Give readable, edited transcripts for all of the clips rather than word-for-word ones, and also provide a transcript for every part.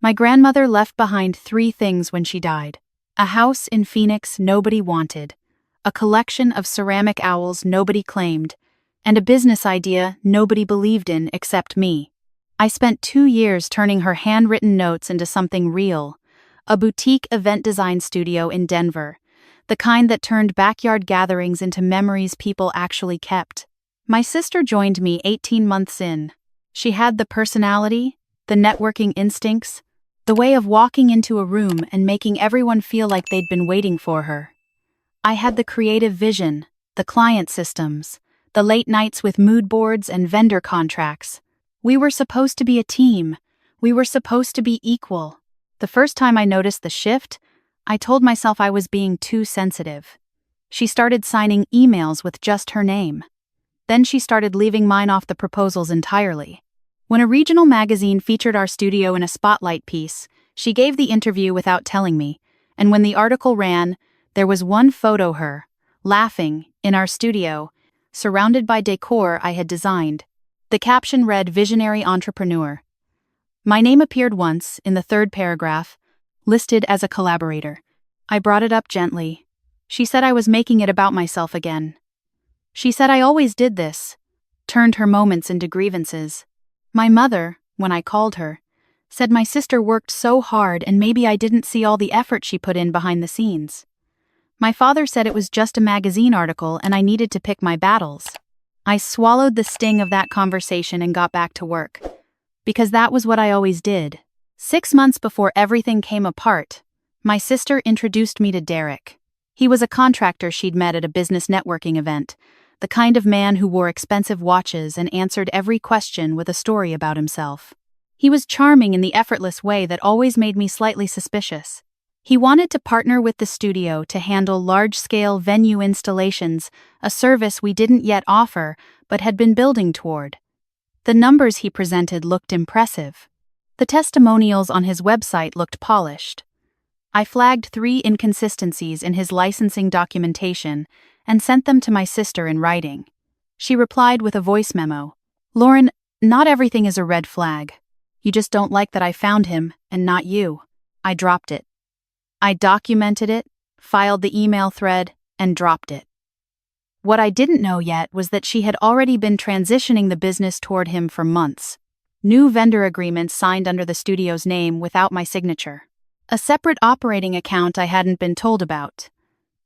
My grandmother left behind 3 things when she died: a house in Phoenix nobody wanted, a collection of ceramic owls nobody claimed, and a business idea nobody believed in except me. I spent 2 years turning her handwritten notes into something real, a boutique event design studio in Denver, the kind that turned backyard gatherings into memories people actually kept. My sister joined me 18 months in. She had the personality, the networking instincts, the way of walking into a room and making everyone feel like they'd been waiting for her. I had the creative vision, the client systems, the late nights with mood boards and vendor contracts. We were supposed to be a team. We were supposed to be equal. The first time I noticed the shift, I told myself I was being too sensitive. She started signing emails with just her name. Then she started leaving mine off the proposals entirely. When a regional magazine featured our studio in a spotlight piece, she gave the interview without telling me, and when the article ran, there was one photo her, laughing, in our studio, surrounded by decor I had designed. The caption read "Visionary Entrepreneur." My name appeared once, in the 3rd paragraph, listed as a collaborator. I brought it up gently. She said I was making it about myself again. She said I always did this, turned her moments into grievances. My mother, when I called her, said my sister worked so hard and maybe I didn't see all the effort she put in behind the scenes. My father said it was just a magazine article and I needed to pick my battles. I swallowed the sting of that conversation and got back to work. Because that was what I always did. 6 months before everything came apart, my sister introduced me to Derek. He was a contractor she'd met at a business networking event, the kind of man who wore expensive watches and answered every question with a story about himself. He was charming in the effortless way that always made me slightly suspicious. He wanted to partner with the studio to handle large-scale venue installations, a service we didn't yet offer but had been building toward. The numbers he presented looked impressive. The testimonials on his website looked polished. I flagged 3 inconsistencies in his licensing documentation and sent them to my sister in writing. She replied with a voice memo. "Lauren, not everything is a red flag. You just don't like that I found him, and not you." I dropped it. I documented it, filed the email thread, and dropped it. What I didn't know yet was that she had already been transitioning the business toward him for months. New vendor agreements signed under the studio's name without my signature. A separate operating account I hadn't been told about.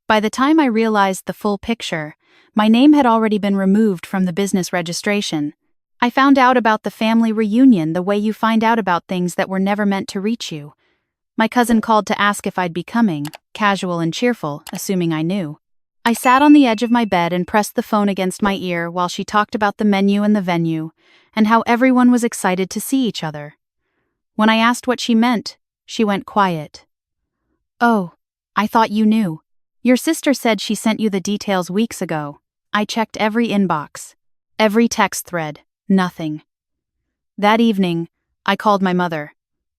By the time I realized the full picture, my name had already been removed from the business registration. I found out about the family reunion the way you find out about things that were never meant to reach you. My cousin called to ask if I'd be coming, casual and cheerful, assuming I knew. I sat on the edge of my bed and pressed the phone against my ear while she talked about the menu and the venue, and how everyone was excited to see each other. When I asked what she meant, she went quiet. "Oh, I thought you knew. Your sister said she sent you the details weeks ago." I checked every inbox, every text thread, nothing. That evening, I called my mother.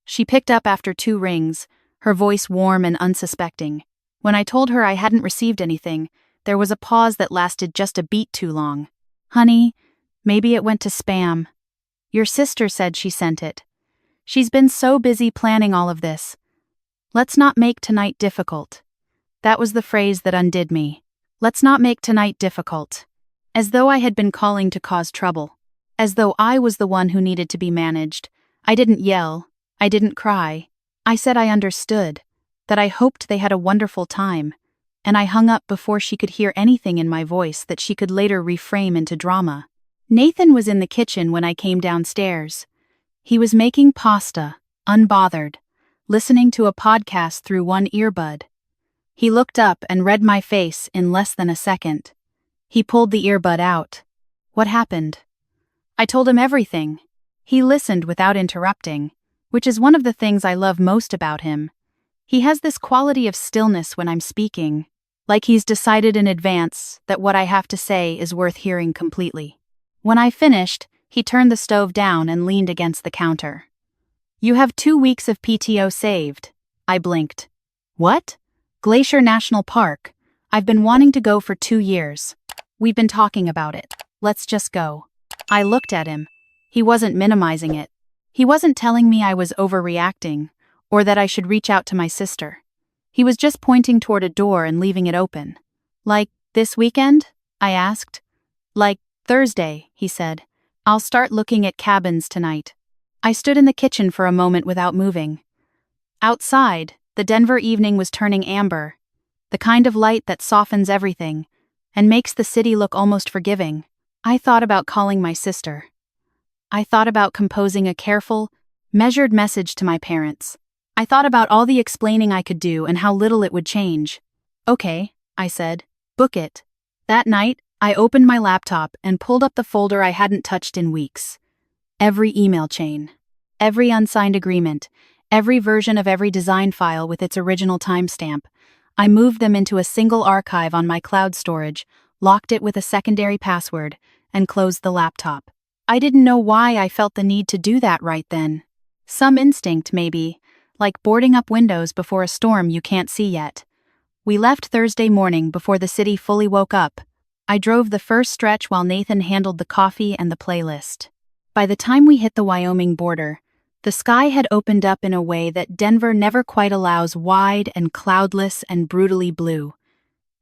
She picked up after 2 rings, her voice warm and unsuspecting. When I told her I hadn't received anything, there was a pause that lasted just a beat too long. "Honey, maybe it went to spam. Your sister said she sent it. She's been so busy planning all of this. Let's not make tonight difficult." That was the phrase that undid me. Let's not make tonight difficult. As though I had been calling to cause trouble. As though I was the one who needed to be managed. I didn't yell. I didn't cry. I said I understood, that I hoped they had a wonderful time, and I hung up before she could hear anything in my voice that she could later reframe into drama. Nathan was in the kitchen when I came downstairs. He was making pasta, unbothered, listening to a podcast through one earbud. He looked up and read my face in less than a second. He pulled the earbud out. "What happened?" I told him everything. He listened without interrupting, which is one of the things I love most about him. He has this quality of stillness when I'm speaking, like he's decided in advance that what I have to say is worth hearing completely. When I finished, he turned the stove down and leaned against the counter. "You have 2 weeks of PTO saved." I blinked. "What?" "Glacier National Park. I've been wanting to go for 2 years. We've been talking about it. Let's just go." I looked at him. He wasn't minimizing it. He wasn't telling me I was overreacting, or that I should reach out to my sister. He was just pointing toward a door and leaving it open. Like, this weekend? I asked. Like, Thursday, he said. I'll start looking at cabins tonight. I stood in the kitchen for a moment without moving. Outside, the Denver evening was turning amber, the kind of light that softens everything and makes the city look almost forgiving. I thought about calling my sister. I thought about composing a careful, measured message to my parents. I thought about all the explaining I could do and how little it would change. Okay, I said, book it. That night, I opened my laptop and pulled up the folder I hadn't touched in weeks. Every email chain, every unsigned agreement, every version of every design file with its original timestamp. I moved them into a single archive on my cloud storage, locked it with a secondary password, and closed the laptop. I didn't know why I felt the need to do that right then. Some instinct, maybe, like boarding up windows before a storm you can't see yet. We left Thursday morning before the city fully woke up. I drove the first stretch while Nathan handled the coffee and the playlist. By the time we hit the Wyoming border, the sky had opened up in a way that Denver never quite allows, wide and cloudless and brutally blue.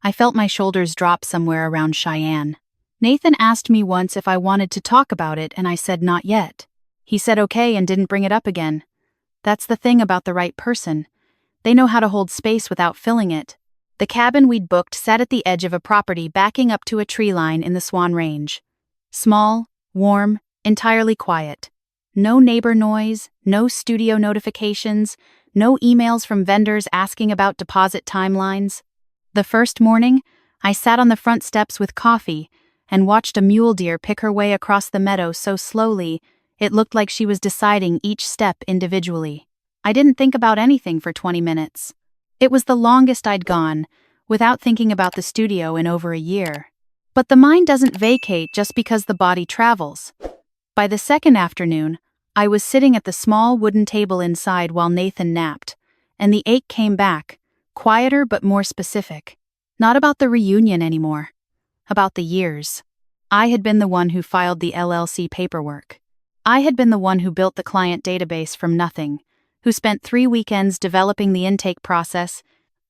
I felt my shoulders drop somewhere around Cheyenne. Nathan asked me once if I wanted to talk about it, and I said not yet. He said okay and didn't bring it up again. That's the thing about the right person. They know how to hold space without filling it. The cabin we'd booked sat at the edge of a property backing up to a tree line in the Swan Range. Small, warm, entirely quiet. No neighbor noise, no studio notifications, no emails from vendors asking about deposit timelines. The first morning, I sat on the front steps with coffee and watched a mule deer pick her way across the meadow so slowly it looked like she was deciding each step individually. I didn't think about anything for 20 minutes. It was the longest I'd gone, without thinking about the studio in over a year. But the mind doesn't vacate just because the body travels. By the second afternoon, I was sitting at the small wooden table inside while Nathan napped, and the ache came back, quieter but more specific. Not about the reunion anymore. About the years. I had been the one who filed the LLC paperwork. I had been the one who built the client database from nothing, who spent 3 weekends developing the intake process,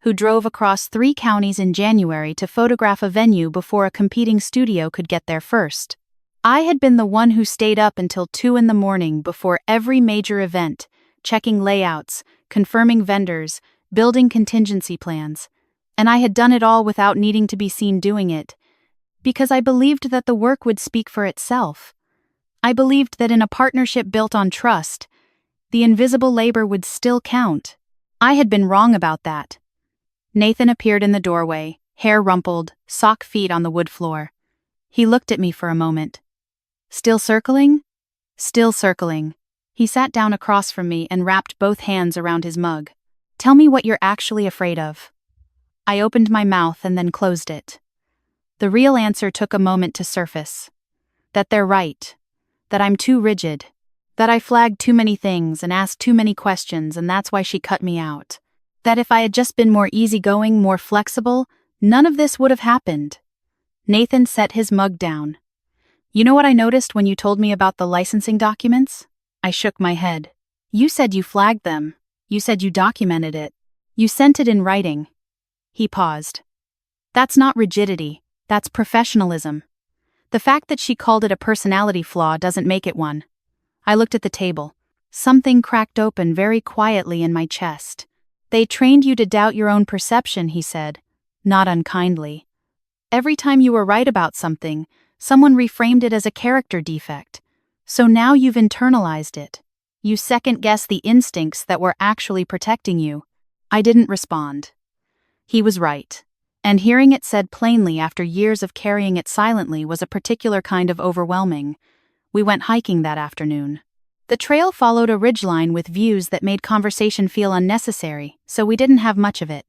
who drove across 3 counties in January to photograph a venue before a competing studio could get there first. I had been the one who stayed up until 2 a.m. before every major event, checking layouts, confirming vendors, building contingency plans. And I had done it all without needing to be seen doing it, because I believed that the work would speak for itself. I believed that in a partnership built on trust, the invisible labor would still count. I had been wrong about that. Nathan appeared in the doorway, hair rumpled, sock feet on the wood floor. He looked at me for a moment. Still circling? Still circling. He sat down across from me and wrapped both hands around his mug. Tell me what you're actually afraid of. I opened my mouth and then closed it. The real answer took a moment to surface. That they're right. That I'm too rigid. That I flagged too many things and asked too many questions, and that's why she cut me out. That if I had just been more easygoing, more flexible, none of this would have happened. Nathan set his mug down. You know what I noticed when you told me about the licensing documents? I shook my head. You said you flagged them. You said you documented it. You sent it in writing. He paused. That's not rigidity. That's professionalism. The fact that she called it a personality flaw doesn't make it one. I looked at the table. Something cracked open very quietly in my chest. They trained you to doubt your own perception, he said, not unkindly. Every time you were right about something, someone reframed it as a character defect. So now you've internalized it. You second-guess the instincts that were actually protecting you. I didn't respond. He was right. And hearing it said plainly after years of carrying it silently was a particular kind of overwhelming. We went hiking that afternoon. The trail followed a ridgeline with views that made conversation feel unnecessary, so we didn't have much of it.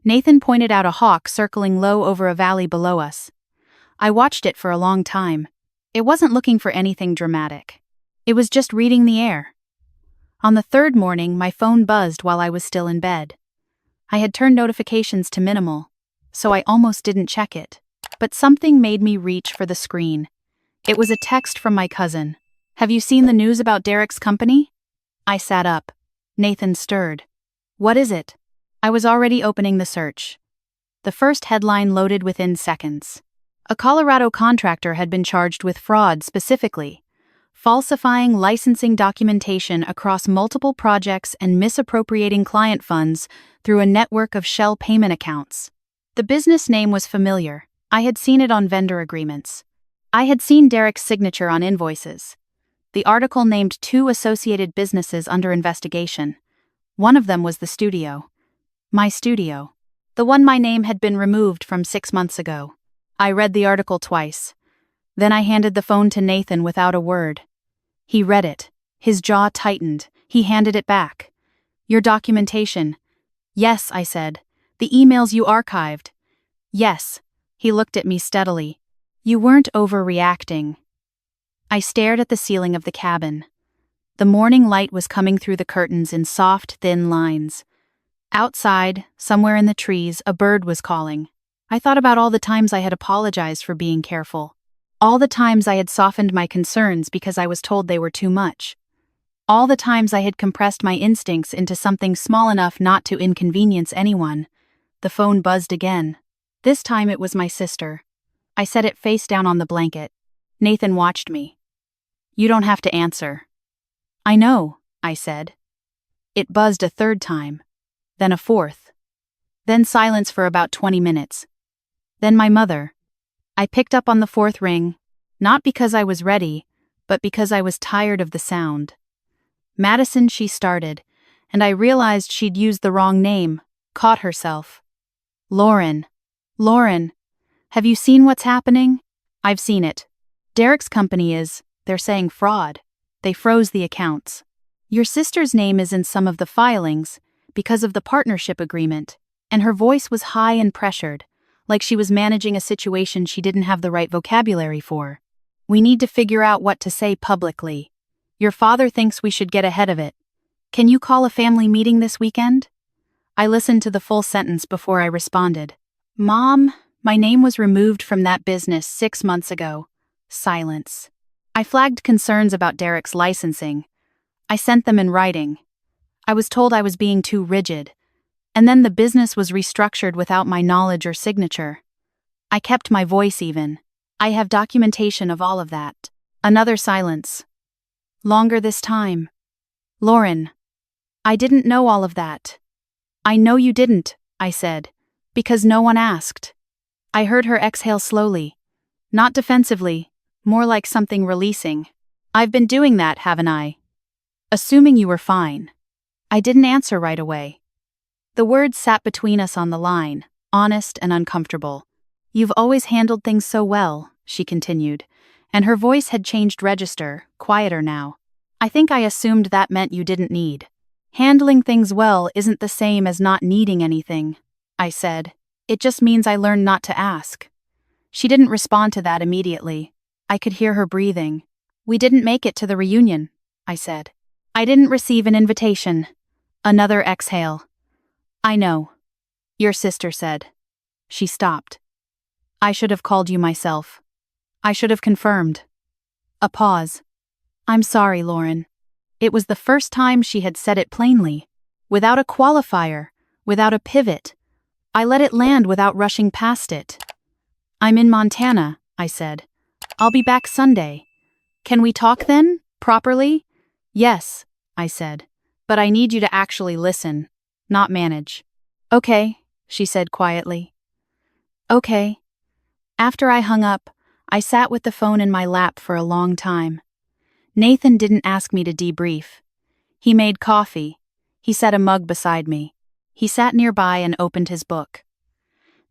Nathan pointed out a hawk circling low over a valley below us. I watched it for a long time. It wasn't looking for anything dramatic. It was just reading the air. On the third morning, my phone buzzed while I was still in bed. I had turned notifications to minimal, so I almost didn't check it. But something made me reach for the screen. It was a text from my cousin. Have you seen the news about Derek's company? I sat up. Nathan stirred. What is it? I was already opening the search. The first headline loaded within seconds. A Colorado contractor had been charged with fraud specifically, falsifying licensing documentation across multiple projects and misappropriating client funds through a network of shell payment accounts. The business name was familiar. I had seen it on vendor agreements. I had seen Derek's signature on invoices. The article named 2 associated businesses under investigation. One of them was the studio. My studio. The one my name had been removed from 6 months ago. I read the article twice. Then I handed the phone to Nathan without a word. He read it. His jaw tightened. He handed it back. Your documentation. Yes, I said. The emails you archived. Yes. He looked at me steadily. You weren't overreacting. I stared at the ceiling of the cabin. The morning light was coming through the curtains in soft, thin lines. Outside, somewhere in the trees, a bird was calling. I thought about all the times I had apologized for being careful. All the times I had softened my concerns because I was told they were too much. All the times I had compressed my instincts into something small enough not to inconvenience anyone. The phone buzzed again. This time it was my sister. I set it face down on the blanket. Nathan watched me. You don't have to answer. I know, I said. It buzzed a third time. Then a fourth. Then silence for about 20 minutes. Then my mother. I picked up on the fourth ring, not because I was ready, but because I was tired of the sound. Madison, she started, and I realized she'd used the wrong name, caught herself. Lauren. Lauren. Have you seen what's happening? I've seen it. Derek's company is, they're saying fraud. They froze the accounts. Your sister's name is in some of the filings because of the partnership agreement, and her voice was high and pressured, like she was managing a situation she didn't have the right vocabulary for. We need to figure out what to say publicly. Your father thinks we should get ahead of it. Can you call a family meeting this weekend? I listened to the full sentence before I responded. Mom, my name was removed from that business 6 months ago. Silence. I flagged concerns about Derek's licensing. I sent them in writing. I was told I was being too rigid. And then the business was restructured without my knowledge or signature. I kept my voice even. I have documentation of all of that. Another silence. Longer this time. Lauren. I didn't know all of that. I know you didn't, I said, because no one asked. I heard her exhale slowly. Not defensively, more like something releasing. I've been doing that, haven't I? Assuming you were fine. I didn't answer right away. The words sat between us on the line, honest and uncomfortable. You've always handled things so well, she continued, and her voice had changed register, quieter now. I think I assumed that meant you didn't need. Handling things well isn't the same as not needing anything, I said. It just means I learned not to ask. She didn't respond to that immediately. I could hear her breathing. We didn't make it to the reunion, I said. I didn't receive an invitation. Another exhale. I know. Your sister said. She stopped. I should have called you myself. I should have confirmed. A pause. I'm sorry, Lauren. It was the first time she had said it plainly, without a qualifier, without a pivot. I let it land without rushing past it. I'm in Montana, I said. I'll be back Sunday. Can we talk then, properly? Yes, I said, but I need you to actually listen, not manage. Okay, she said quietly. Okay. After I hung up, I sat with the phone in my lap for a long time. Nathan didn't ask me to debrief. He made coffee. He set a mug beside me. He sat nearby and opened his book.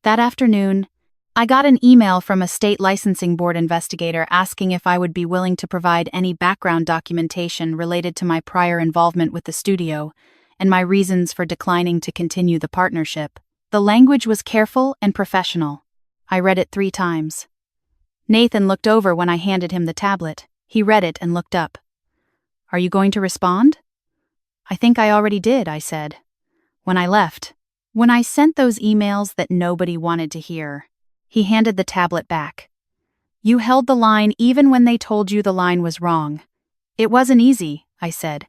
That afternoon, I got an email from a state licensing board investigator asking if I would be willing to provide any background documentation related to my prior involvement with the studio and my reasons for declining to continue the partnership. The language was careful and professional. I read it 3 times. Nathan looked over when I handed him the tablet. He read it and looked up. Are you going to respond? I think I already did, I said. When I left. When I sent those emails that nobody wanted to hear. He handed the tablet back. You held the line even when they told you the line was wrong. It wasn't easy, I said.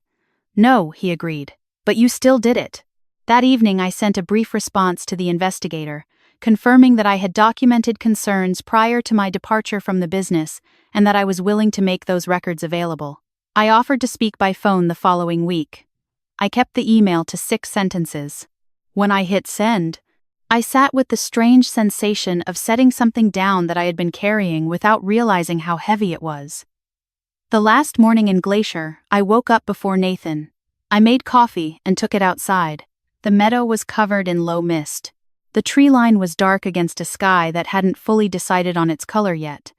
No, he agreed. But you still did it. That evening I sent a brief response to the investigator, confirming that I had documented concerns prior to my departure from the business and that I was willing to make those records available. I offered to speak by phone the following week. I kept the email to 6 sentences. When I hit send, I sat with the strange sensation of setting something down that I had been carrying without realizing how heavy it was. The last morning in Glacier, I woke up before Nathan. I made coffee and took it outside. The meadow was covered in low mist. The tree line was dark against a sky that hadn't fully decided on its color yet.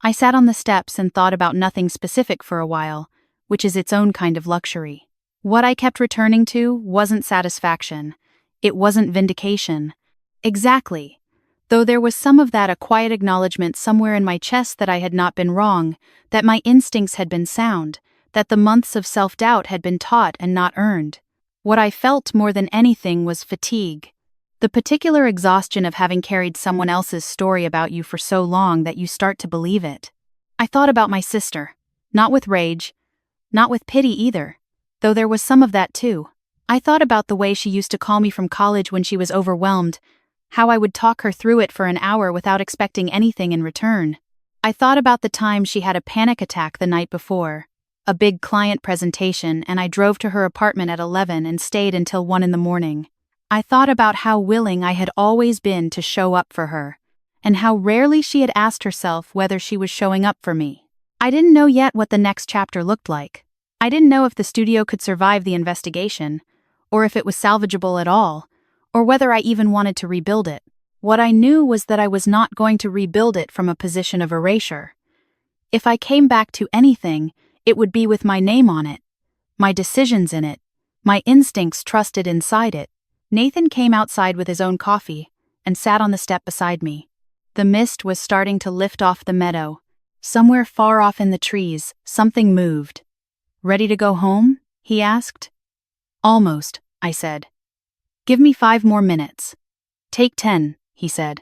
I sat on the steps and thought about nothing specific for a while, which is its own kind of luxury. What I kept returning to wasn't satisfaction. It wasn't vindication. Exactly. Though there was some of that, a quiet acknowledgement somewhere in my chest that I had not been wrong, that my instincts had been sound, that the months of self-doubt had been taught and not earned. What I felt more than anything was fatigue. The particular exhaustion of having carried someone else's story about you for so long that you start to believe it. I thought about my sister. Not with rage. Not with pity either. Though there was some of that too. I thought about the way she used to call me from college when she was overwhelmed, how I would talk her through it for an hour without expecting anything in return. I thought about the time she had a panic attack the night before, a big client presentation, and I drove to her apartment at 11 and stayed until 1 in the morning. I thought about how willing I had always been to show up for her, and how rarely she had asked herself whether she was showing up for me. I didn't know yet what the next chapter looked like. I didn't know if the studio could survive the investigation, or if it was salvageable at all, or whether I even wanted to rebuild it. What I knew was that I was not going to rebuild it from a position of erasure. If I came back to anything, it would be with my name on it, my decisions in it, my instincts trusted inside it. Nathan came outside with his own coffee and sat on the step beside me. The mist was starting to lift off the meadow. Somewhere far off in the trees, something moved. "Ready to go home?" he asked. "Almost," I said. "Give me 5 more minutes." "Take 10, he said.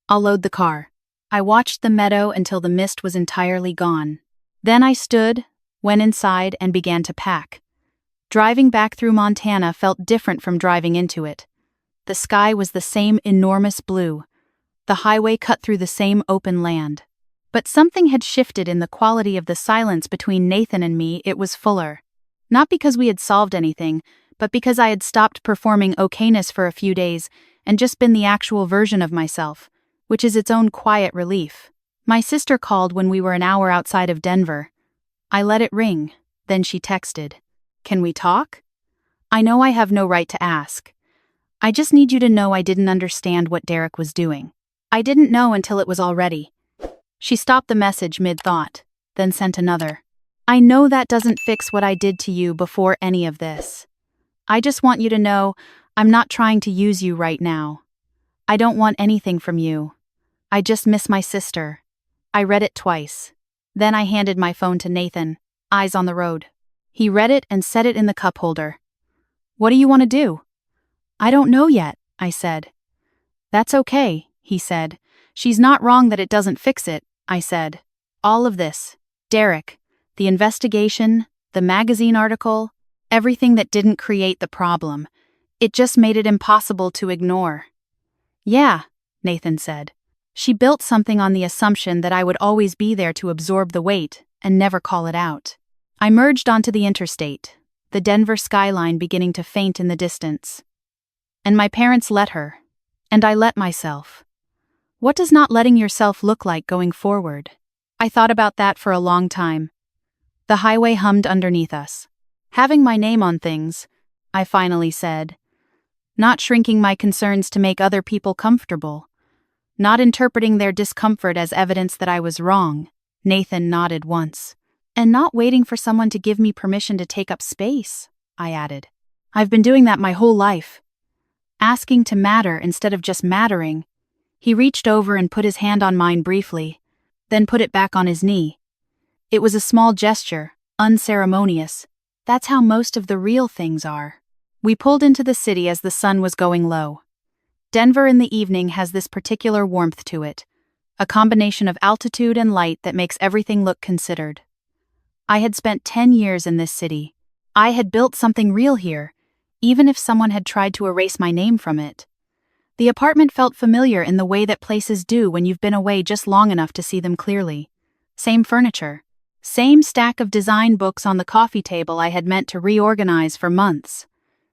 "I'll load the car." I watched the meadow until the mist was entirely gone. Then I stood, went inside, and began to pack. Driving back through Montana felt different from driving into it. The sky was the same enormous blue. The highway cut through the same open land. But something had shifted in the quality of the silence between Nathan and me. It was fuller. Not because we had solved anything, but because I had stopped performing okayness for a few days and just been the actual version of myself, which is its own quiet relief. My sister called when we were an hour outside of Denver. I let it ring, then she texted, "Can we talk?" "I know I have no right to ask. I just need you to know I didn't understand what Derek was doing. I didn't know until it was all ready." She stopped the message mid-thought, then sent another. "I know that doesn't fix what I did to you before any of this. I just want you to know I'm not trying to use you right now. I don't want anything from you. I just miss my sister." I read it twice. Then I handed my phone to Nathan, eyes on the road. He read it and set it in the cup holder. "What do you want to do?" "I don't know yet," I said. "That's okay," he said. "She's not wrong that it doesn't fix it," I said. "All of this, Derek, the investigation, the magazine article, everything that didn't create the problem. It just made it impossible to ignore." "Yeah," Nathan said. "She built something on the assumption that I would always be there to absorb the weight and never call it out." I merged onto the interstate, the Denver skyline beginning to faint in the distance. And my parents let her. And I let myself. What does not letting yourself look like going forward? I thought about that for a long time. The highway hummed underneath us. "Having my name on things," I finally said. "Not shrinking my concerns to make other people comfortable. Not interpreting their discomfort as evidence that I was wrong." Nathan nodded once. "And not waiting for someone to give me permission to take up space," I added. "I've been doing that my whole life. Asking to matter instead of just mattering." He reached over and put his hand on mine briefly, then put it back on his knee. It was a small gesture, unceremonious. That's how most of the real things are. We pulled into the city as the sun was going low. Denver in the evening has this particular warmth to it, a combination of altitude and light that makes everything look considered. I had spent 10 years in this city. I had built something real here, even if someone had tried to erase my name from it. The apartment felt familiar in the way that places do when you've been away just long enough to see them clearly. Same furniture. Same stack of design books on the coffee table I had meant to reorganize for months.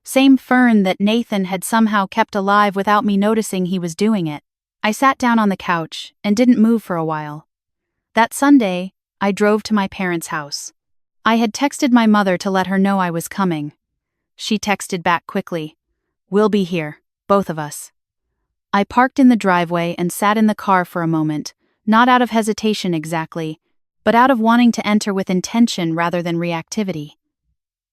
Same fern that Nathan had somehow kept alive without me noticing he was doing it. I sat down on the couch and didn't move for a while. That Sunday, I drove to my parents' house. I had texted my mother to let her know I was coming. She texted back quickly, "We'll be here, both of us." I parked in the driveway and sat in the car for a moment, not out of hesitation exactly, but out of wanting to enter with intention rather than reactivity.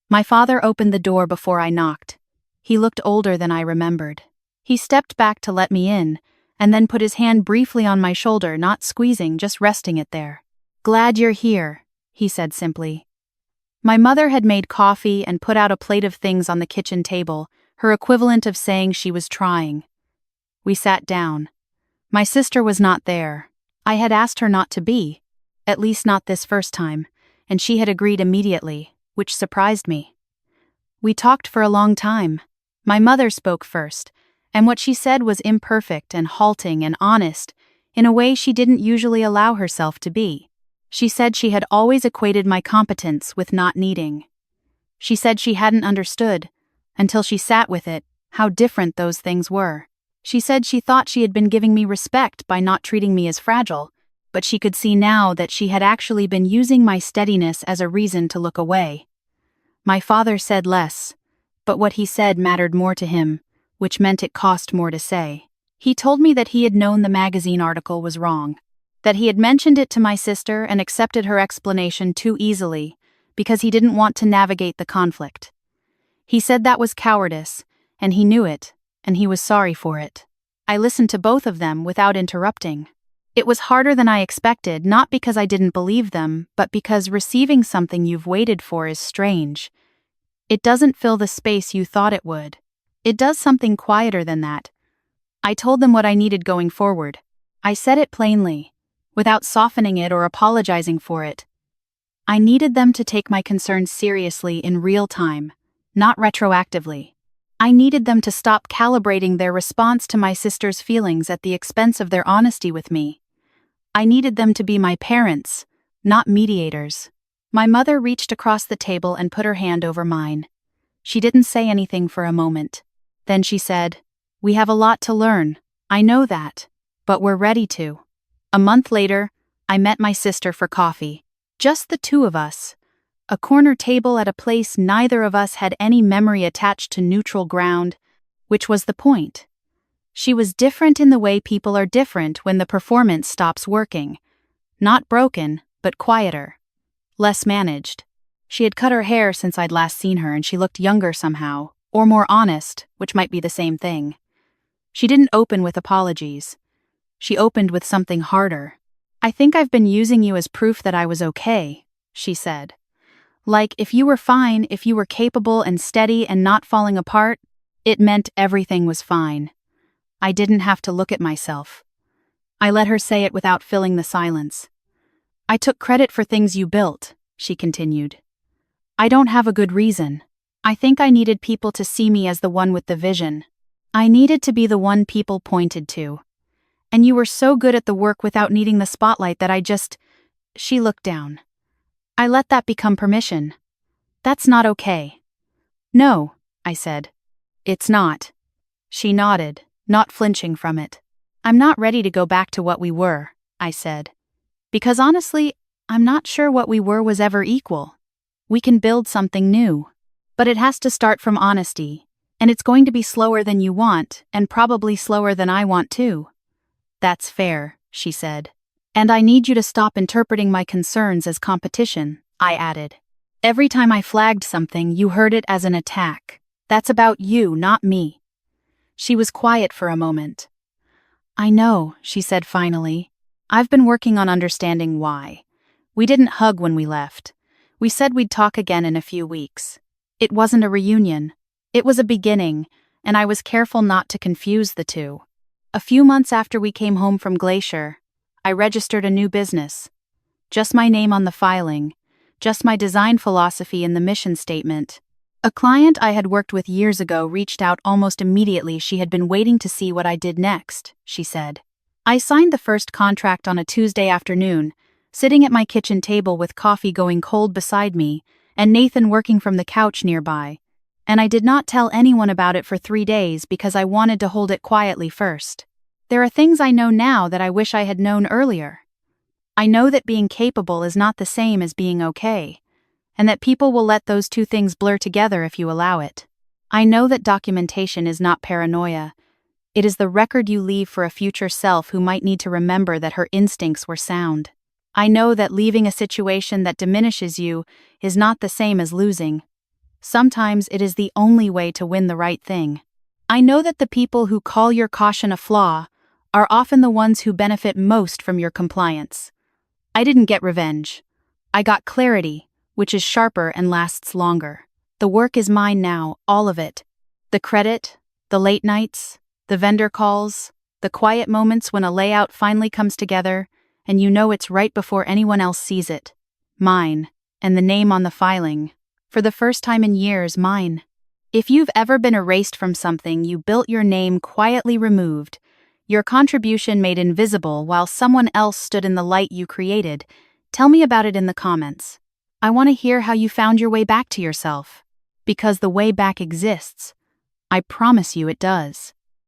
My father opened the door before I knocked. He looked older than I remembered. He stepped back to let me in, and then put his hand briefly on my shoulder, not squeezing, just resting it there. "Glad you're here," he said simply. My mother had made coffee and put out a plate of things on the kitchen table, her equivalent of saying she was trying. We sat down. My sister was not there. I had asked her not to be, at least not this first time, and she had agreed immediately, which surprised me. We talked for a long time. My mother spoke first, and what she said was imperfect and halting and honest, in a way she didn't usually allow herself to be. She said she had always equated my competence with not needing. She said she hadn't understood, until she sat with it, how different those things were. She said she thought she had been giving me respect by not treating me as fragile, but she could see now that she had actually been using my steadiness as a reason to look away. My father said less, but what he said mattered more to him, which meant it cost more to say. He told me that he had known the magazine article was wrong, that he had mentioned it to my sister and accepted her explanation too easily, because he didn't want to navigate the conflict. He said that was cowardice, and he knew it, and he was sorry for it. I listened to both of them without interrupting. It was harder than I expected, not because I didn't believe them, but because receiving something you've waited for is strange. It doesn't fill the space you thought it would. It does something quieter than that. I told them what I needed going forward. I said it plainly, without softening it or apologizing for it. I needed them to take my concerns seriously in real time, not retroactively. I needed them to stop calibrating their response to my sister's feelings at the expense of their honesty with me. I needed them to be my parents, not mediators. My mother reached across the table and put her hand over mine. She didn't say anything for a moment. Then she said, "We have a lot to learn. I know that. But we're ready to." A month later, I met my sister for coffee. Just the two of us. A corner table at a place neither of us had any memory attached to neutral ground, which was the point. She was different in the way people are different when the performance stops working. Not broken, but quieter. Less managed. She had cut her hair since I'd last seen her, and she looked younger somehow, or more honest, which might be the same thing. She didn't open with apologies. She opened with something harder. "I think I've been using you as proof that I was okay," she said. "Like, if you were fine, if you were capable and steady and not falling apart, it meant everything was fine. I didn't have to look at myself." I let her say it without filling the silence. "I took credit for things you built," she continued. "I don't have a good reason. I think I needed people to see me as the one with the vision. I needed to be the one people pointed to. And you were so good at the work without needing the spotlight that I just..." She looked down. "I let that become permission. That's not okay." "No," I said. "It's not." She nodded, not flinching from it. "I'm not ready to go back to what we were," I said. "Because honestly, I'm not sure what we were was ever equal. We can build something new. But it has to start from honesty, and it's going to be slower than you want, and probably slower than I want too." "That's fair," she said. "And I need you to stop interpreting my concerns as competition," I added. "Every time I flagged something, you heard it as an attack. That's about you, not me." She was quiet for a moment. "I know," she said finally. "I've been working on understanding why. We didn't hug when we left. We said we'd talk again in a few weeks. It wasn't a reunion. It was a beginning, and I was careful not to confuse the two. A few months after we came home from Glacier, I registered a new business. Just my name on the filing, just my design philosophy and the mission statement. A client I had worked with years ago reached out almost immediately. She had been waiting to see what I did next, she said. I signed the first contract on a Tuesday afternoon, sitting at my kitchen table with coffee going cold beside me, and Nathan working from the couch nearby. And I did not tell anyone about it for 3 days because I wanted to hold it quietly first. There are things I know now that I wish I had known earlier. I know that being capable is not the same as being okay, and that people will let those two things blur together if you allow it. I know that documentation is not paranoia. It is the record you leave for a future self who might need to remember that her instincts were sound. I know that leaving a situation that diminishes you is not the same as losing. Sometimes it is the only way to win the right thing. I know that the people who call your caution a flaw are often the ones who benefit most from your compliance. I didn't get revenge. I got clarity, which is sharper and lasts longer. The work is mine now, all of it. The credit, the late nights, the vendor calls, the quiet moments when a layout finally comes together, and you know it's right before anyone else sees it. Mine, and the name on the filing. For the first time in years, mine. If you've ever been erased from something you built, your name quietly removed, your contribution made invisible while someone else stood in the light you created, tell me about it in the comments. I want to hear how you found your way back to yourself. Because the way back exists. I promise you it does.